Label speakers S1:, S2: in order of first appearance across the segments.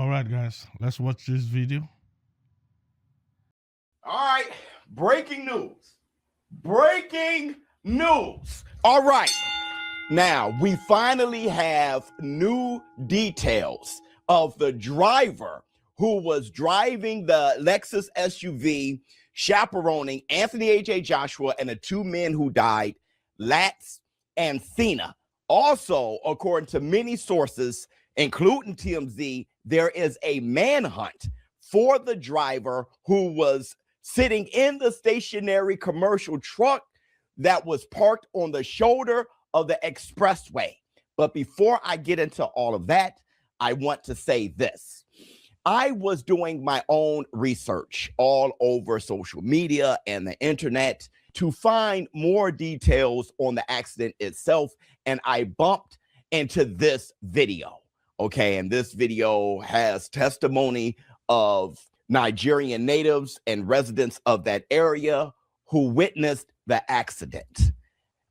S1: All right, guys, let's watch this video.
S2: All right, breaking news. Breaking news. All right, now we finally have new details of the driver who was driving the Lexus SUV, chaperoning Anthony A.J. Joshua and the two men who died, Latz and Cena. Also, according to many sources, including TMZ, there is a manhunt for the driver who was sitting in the stationary commercial truck that was parked on the shoulder of the expressway. But before I get into all of that, I want to say this. I was doing my own research all over social media and the internet to find more details on the accident itself, and I bumped into this video. Okay, and this video has testimony of Nigerian natives and residents of that area who witnessed the accident.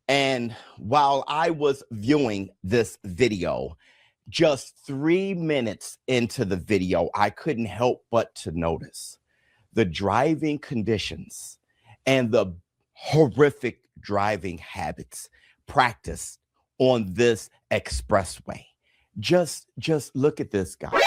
S2: And while I was viewing this video, just 3 minutes into the video, I couldn't help but to notice the driving conditions and the horrific driving habits practiced on this expressway. Just look at this guy.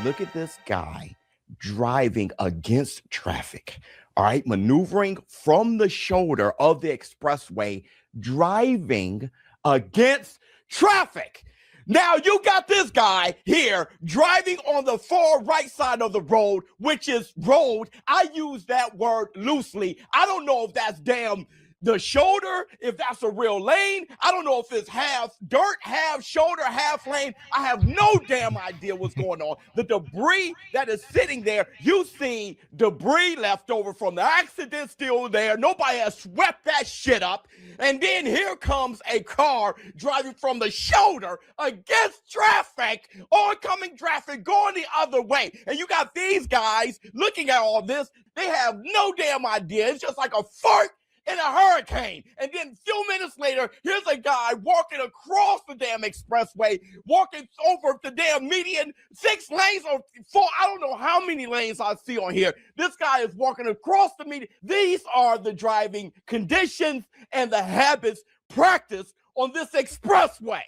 S2: Look at this guy driving against traffic, all right, maneuvering from the shoulder of the expressway, driving against traffic. Now you got this guy here driving on the far right side of the road, which is road. I use that word loosely. I don't know if that's damn the shoulder, if that's a real lane. I don't know if it's half dirt, half shoulder, half lane. I have no damn idea what's going on. The debris that is sitting there, you see debris left over from the accident still there. Nobody has swept that shit up. And then here comes a car driving from the shoulder against traffic, oncoming traffic going the other way. And you got these guys looking at all this. They have no damn idea. It's just like a fart in a hurricane. And then a few minutes later, here's a guy walking across the damn expressway, walking over the damn median, 6 lanes or 4, I don't know how many lanes I see on here. This guy is walking across the median. These are the driving conditions and the habits practiced on this expressway.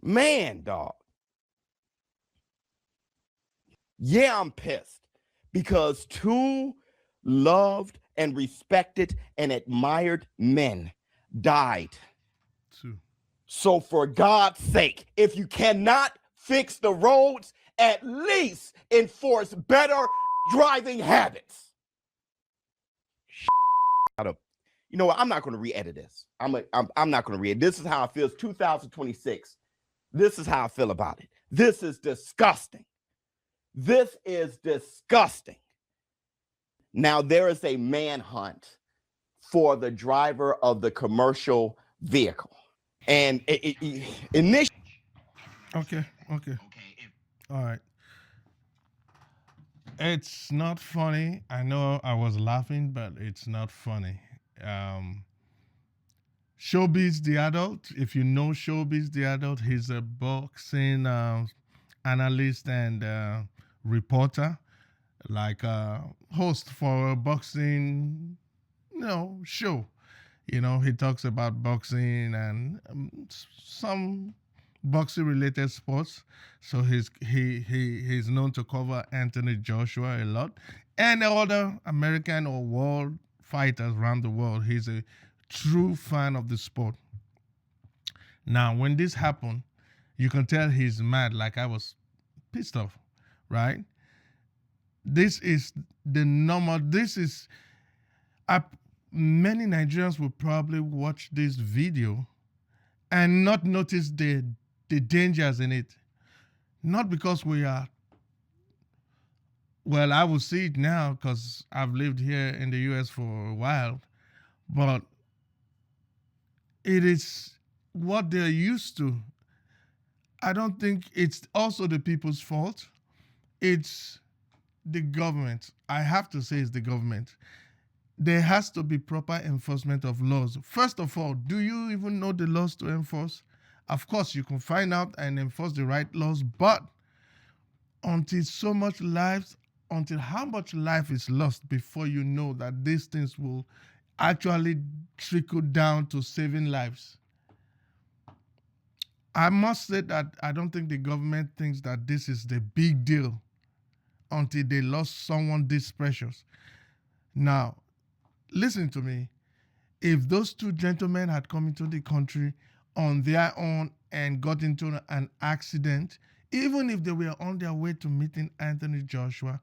S2: Man, dog. Yeah, I'm pissed because two loved and respected and admired men died. So for God's sake, if you cannot fix the roads, at least enforce better driving habits. You know what? I'm not going to re-edit this. I'm not going to re-edit. This is how I feel. It's 2026. This is how I feel about it. This is disgusting. This is disgusting. Now, there is a manhunt for the driver of the commercial vehicle. And initially...
S1: Okay. All right. It's not funny. I know I was laughing, but it's not funny. ShowBiz the Adult, if you know ShowBiz the Adult, he's a boxing analyst and reporter, like a host for a boxing, show. He talks about boxing and some boxing related sports. So he's known to cover Anthony Joshua a lot and other American or world fighters around the world. He's a true fan of the sport. Now, when this happened, you can tell he's mad, like I was pissed off, right? This is the normal. Many Nigerians will probably watch this video and not notice the dangers in it. Not because we are, well, I will see it now because I've lived here in the US for a while, but it is what they're used to. I don't think it's also the people's fault. It's the government. I have to say it's the government. There has to be proper enforcement of laws. First of all, do you even know the laws to enforce? Of course, you can find out and enforce the right laws, but until so much lives, until how much life is lost before you know that these things will actually trickle down to saving lives. I must say that I don't think the government thinks that this is the big deal until they lost someone this precious. Now, listen to me. If those two gentlemen had come into the country on their own and got into an accident, even if they were on their way to meeting Anthony Joshua,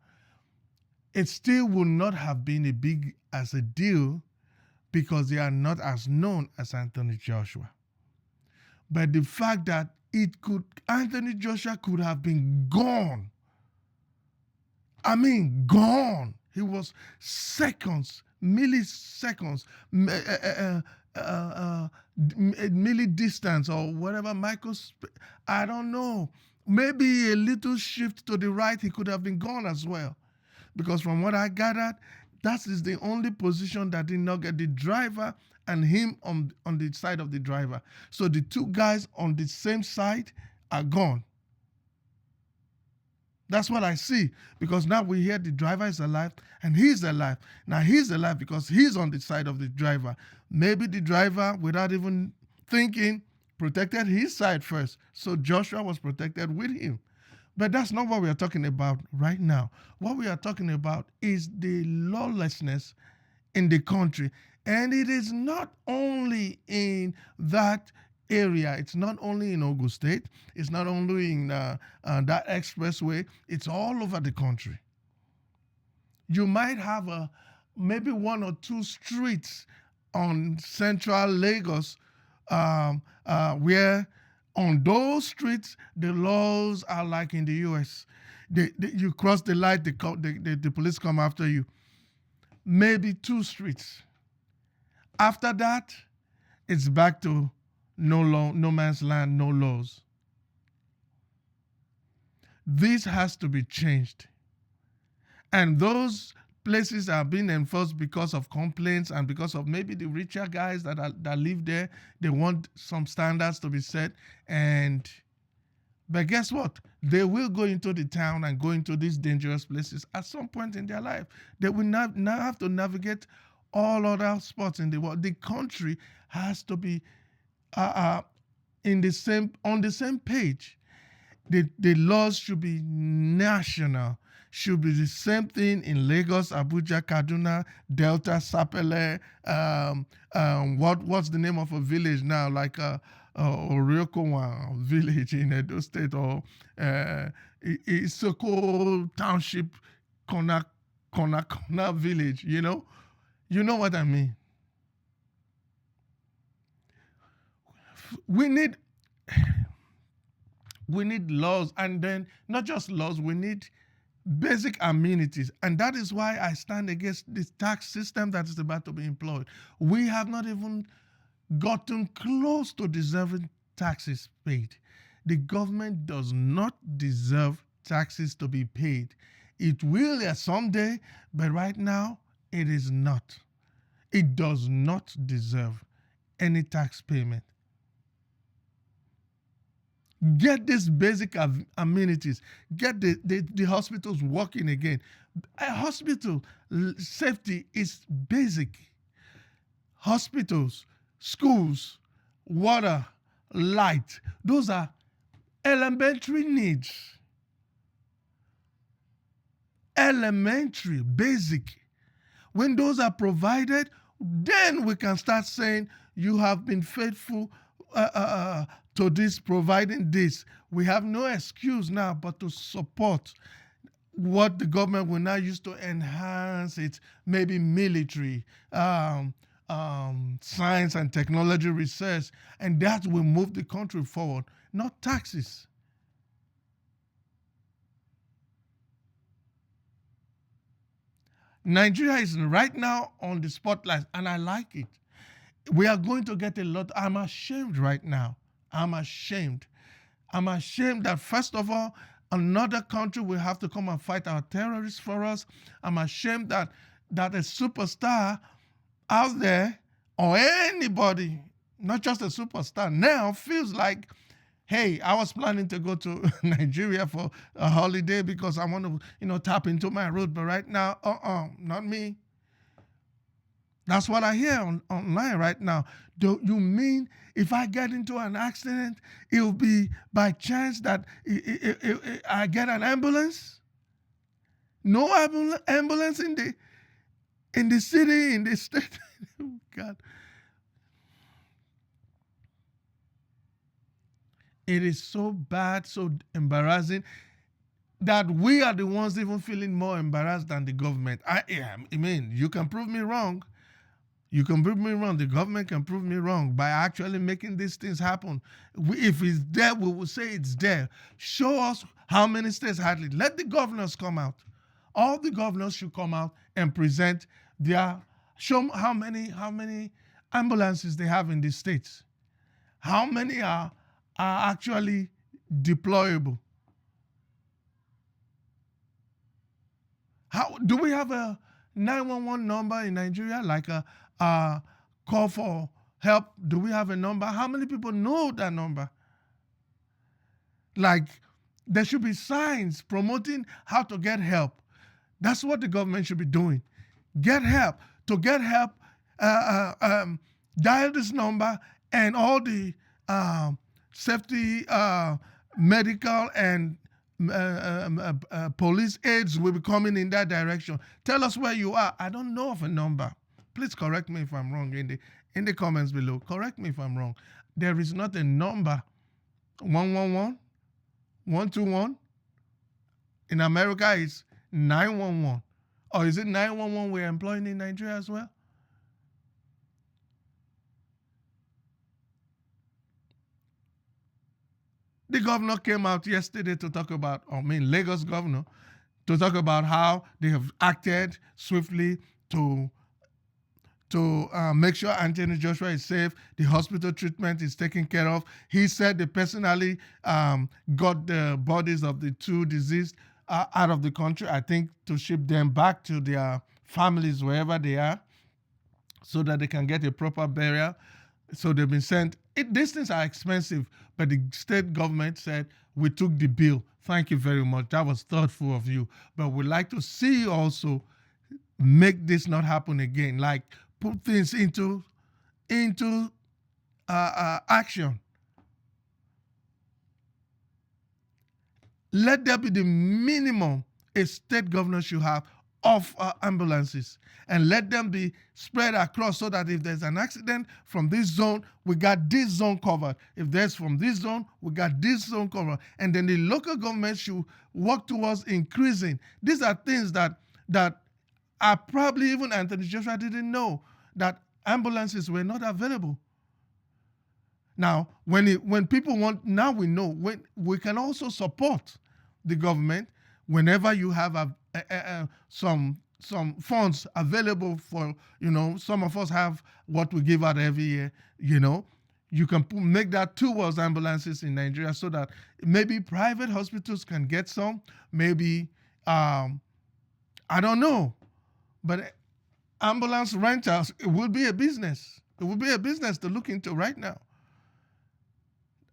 S1: it still would not have been a big as a deal because they are not as known as Anthony Joshua. But the fact that Anthony Joshua could have been gone. I mean, gone. He was seconds, milliseconds, milli distance or whatever, I don't know. Maybe a little shift to the right, he could have been gone as well. Because from what I gathered, that is the only position that did not get the driver and him on the side of the driver. So the two guys on the same side are gone. That's what I see. Because now we hear the driver is alive and he's alive. Now he's alive because he's on the side of the driver. Maybe the driver, without even thinking, protected his side first. So Joshua was protected with him. But that's not what we are talking about right now. What we are talking about is the lawlessness in the country. And it is not only in that area. It's not only in Ogun State. It's not only in that expressway. It's all over the country. You might have maybe one or two streets on central Lagos where on those streets, the laws are like in the U.S. You cross the light, the police come after you. Maybe two streets. After that, it's back to no law, no man's land, no laws. This has to be changed. And those places are being enforced because of complaints and because of maybe the richer guys that live there. They want some standards to be set. But guess what? They will go into the town and go into these dangerous places at some point in their life. They will now have to navigate all other spots in the world. The country has to be on the same page. The laws should be national. Should be the same thing in Lagos, Abuja, Kaduna, Delta, Sapele. What's the name of a village now? Like Oriokowa village in Edo State, or Isoko Township, Kona village. You know what I mean. We need laws, and then not just laws. We need basic amenities, and that is why I stand against this tax system that is about to be employed. We have not even gotten close to deserving taxes paid. The government does not deserve taxes to be paid. It will someday, but right now it is not. It does not deserve any tax payment. Get these basic amenities. Get the hospitals working again. A hospital safety is basic. Hospitals, schools, water, light, those are elementary needs. Elementary, basic. When those are provided, then we can start saying you have been faithful to this, providing this. We have no excuse now but to support what the government will now use to enhance its maybe military, science and technology research, and that will move the country forward, not taxes. Nigeria is right now on the spotlight, and I like it. We are going to get a lot. I'm ashamed right now. I'm ashamed. I'm ashamed that, first of all, another country will have to come and fight our terrorists for us. I'm ashamed that a superstar out there, or anybody not just a superstar, now feels like, hey, I was planning to go to Nigeria for a holiday because I want to, tap into my root, but right now, not me. That's what I hear online right now. Do you mean if I get into an accident, it'll be by chance that I get an ambulance? No ambulance in the city, in the state. God. It is so bad, so embarrassing that we are the ones even feeling more embarrassed than the government. I mean, you can prove me wrong. You can prove me wrong. The government can prove me wrong by actually making these things happen. If it's there, we will say it's there. Show us how many states had it. Let the governors come out. All the governors should come out and present show how many ambulances they have in the states. How many are actually deployable? How do we have a 911 number in Nigeria, like a call for help? Do we have a number? How many people know that number? Like, there should be signs promoting how to get help. That's what the government should be doing. Get help. To get help, dial this number, and all the safety, medical, and police aides will be coming in that direction. Tell us where you are. I don't know of a number. Please correct me if I'm wrong in the comments below. Correct me if I'm wrong. There is not a number. 111, 121. In America, it's 911. Or is it 911 we're employing in Nigeria as well? The governor came out yesterday to talk about, Lagos governor, to talk about how they have acted swiftly to make sure Anthony Joshua is safe, the hospital treatment is taken care of. He said they personally got the bodies of the two deceased out of the country, I think, to ship them back to their families wherever they are, so that they can get a proper burial. So they've been sent. These things are expensive, but the state government said, we took the bill. Thank you very much. That was thoughtful of you. But we'd like to see you also make this not happen again. Like, put things into action. Let there be the minimum a state governor should have of ambulances, and let them be spread across, so that if there's an accident from this zone, we got this zone covered. If there's from this zone, we got this zone covered. And then the local government should work towards increasing. These are things that are probably even Anthony Joshua didn't know, that ambulances were not available. Now, when people want, now we know. When we can also support the government whenever you have some funds available for, some of us have what we give out every year, you can make that towards ambulances in Nigeria, so that maybe private hospitals can get some, maybe, I don't know, but ambulance rentals, it will be a business. It will be a business to look into right now.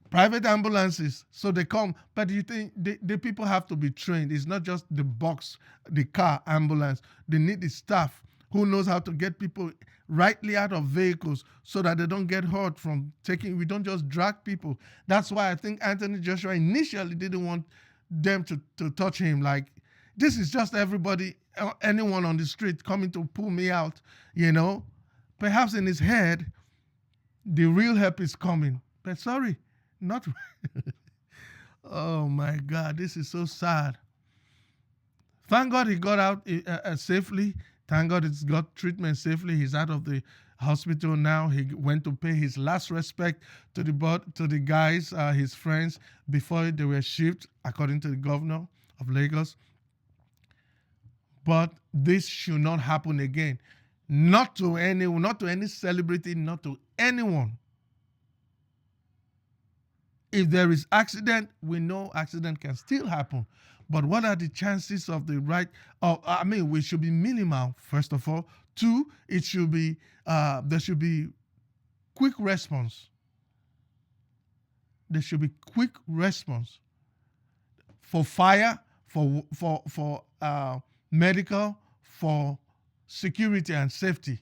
S1: Private ambulances, so they come, but you think the people have to be trained. It's not just the box, the car ambulance. They need the staff who knows how to get people rightly out of vehicles, so that they don't get hurt from we don't just drag people. That's why I think Anthony Joshua initially didn't want them to touch him. Like, this is just everybody, anyone on the street coming to pull me out, Perhaps in his head, the real help is coming. But sorry, not. Oh my God, this is so sad. Thank God he got out safely. Thank God he's got treatment safely. He's out of the hospital now. He went to pay his last respect to the guys, his friends, before they were shipped, according to the governor of Lagos. But this should not happen again. Not to any celebrity, not to anyone. If there is accident, we know accident can still happen. But what are the chances of the right? We should be minimal, first of all. Two, it should be there should be quick response. There should be quick response for fire, for medical, for security and safety.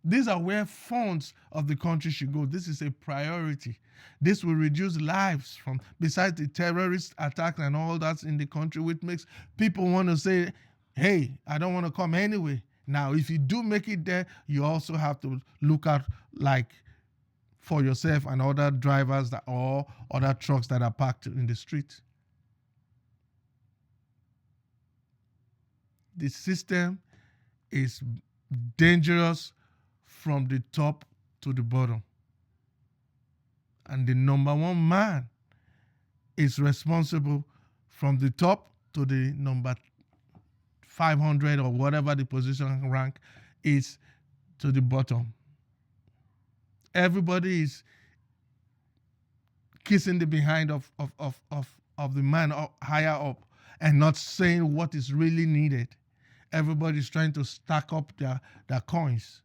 S1: These are where funds of the country should go. This is a priority. This will reduce lives from, besides the terrorist attacks and all that's in the country, which makes people want to say, hey, I don't want to come anyway. Now, if you do make it there, you also have to look out like for yourself and other drivers that or other trucks that are parked in the street. The system is dangerous from the top to the bottom. And the number one man is responsible from the top to the number 500 or whatever the position rank is to the bottom. Everybody is kissing the behind of the man higher up and not saying what is really needed. Everybody's trying to stack up their coins.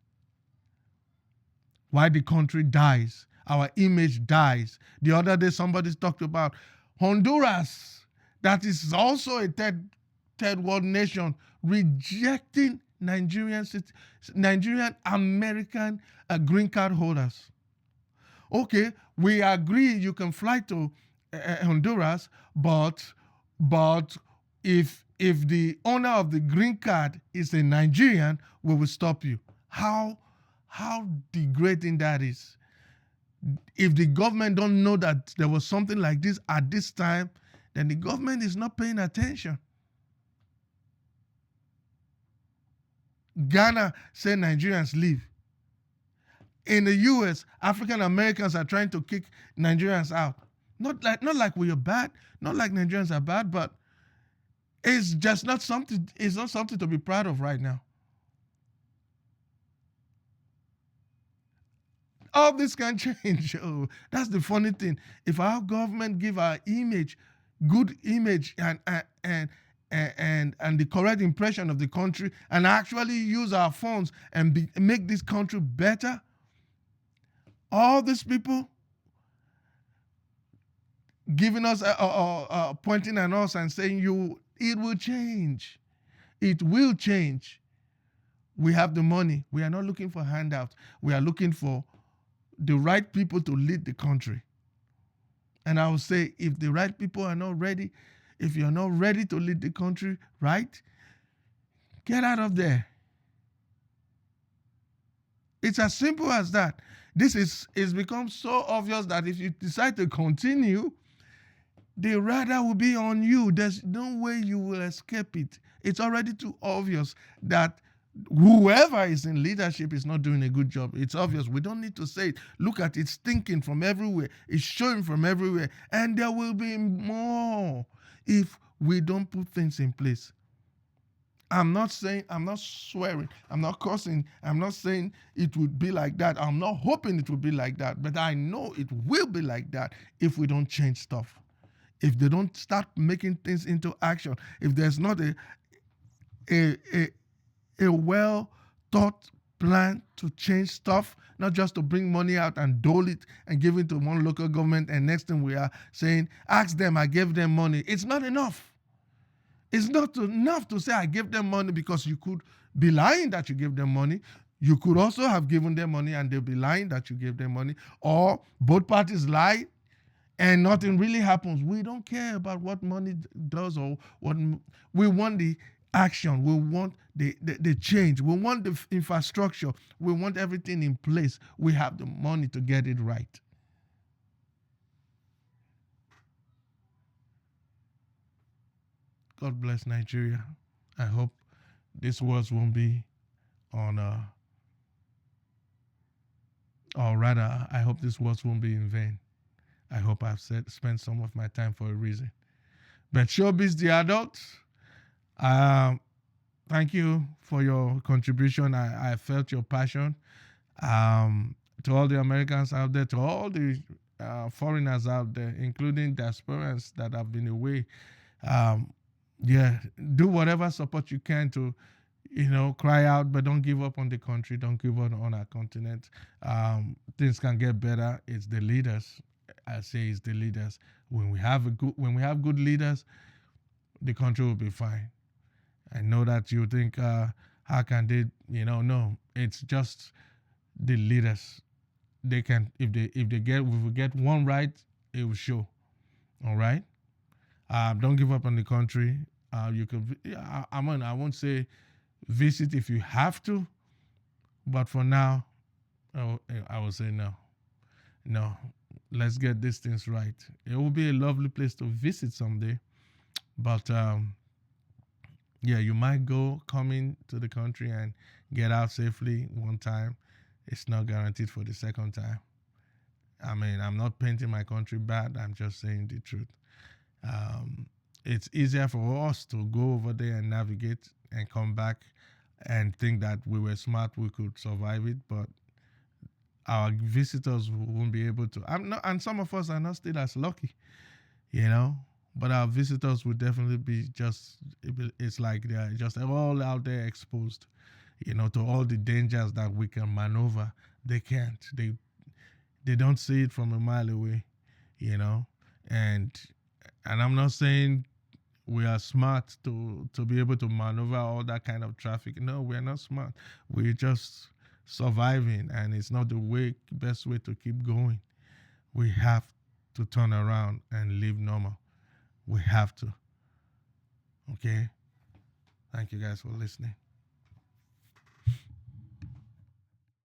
S1: Why the country dies, our image dies. The other day somebody talked about Honduras, that is also a third world nation, rejecting Nigerian American green card holders. Okay, we agree you can fly to Honduras, but if the owner of the green card is a Nigerian, we will stop you. How degrading that is. If the government don't know that there was something like this at this time, then the government is not paying attention. Ghana said Nigerians leave. In the US, African Americans are trying to kick Nigerians out. Not like we are bad, not like Nigerians are bad, but it's just not something. It's not something to be proud of right now. All this can change. Oh, that's the funny thing. If our government give our image, good image, and the correct impression of the country, and actually use our funds and make this country better, all these people giving us pointing at us and saying it will change. It will change. We have the money. We are not looking for handouts. We are looking for the right people to lead the country. And I will say, if the right people are not ready, if you're not ready to lead the country right, get out of there. It's as simple as that. This is become so obvious that if you decide to continue, the radar will be on you. There's no way you will escape it. It's already too obvious that whoever is in leadership is not doing a good job. It's obvious. We don't need to say it. Look at it. It's stinking from everywhere. It's showing from everywhere. And there will be more if we don't put things in place. I'm not swearing, I'm not cursing, I'm not saying it would be like that. I'm not hoping it will be like that, but I know it will be like that if we don't change stuff. If they don't start making things into action, if there's not a well thought plan to change stuff, not just to bring money out and dole it and give it to one local government, and next thing we are saying, ask them, I gave them money. It's not enough. It's not enough to say I gave them money, because you could be lying that you gave them money. You could also have given them money and they'll be lying that you gave them money. Or both parties lie and nothing really happens. We don't care about what money does or what. We want the action. We want the change. We want the infrastructure. We want everything in place. We have the money to get it right. God bless Nigeria. I hope these words won't be on, or rather, I hope these words won't be in vain. I hope I've spent some of my time for a reason. But ShowBiz the Adult, thank you for your contribution. I felt your passion. To all the Americans out there, to all the foreigners out there, including diasporans that have been away, do whatever support you can to cry out, but don't give up on the country. Don't give up on our continent. Things can get better. It's the leaders. I say it's the leaders. When we have good leaders, the country will be fine. I know that you think, how can they? No. It's just the leaders. They can, if we get one right, it will show. All right. Don't give up on the country. You could. I won't say visit if you have to, but for now, I will say no. No, let's get these things right. It will be a lovely place to visit someday, but yeah, you might go coming to the country and get out safely one time. It's not guaranteed for the second time. I mean, I'm not painting my country bad. I'm just saying the truth. Um, it's easier for us to go over there and navigate and come back and think that we were smart, we could survive it, but our visitors won't be able to. I'm not, and some of us are not still as lucky, you know. But our visitors will definitely be just. It's like they're just all out there exposed, to all the dangers that we can maneuver. They can't. They don't see it from a mile away, you know. And I'm not saying we are smart to be able to maneuver all that kind of traffic. No, we're not smart. We're just surviving, and it's not the best way to keep going. We have to turn around and live normal. We have to. Okay? Thank you guys for listening.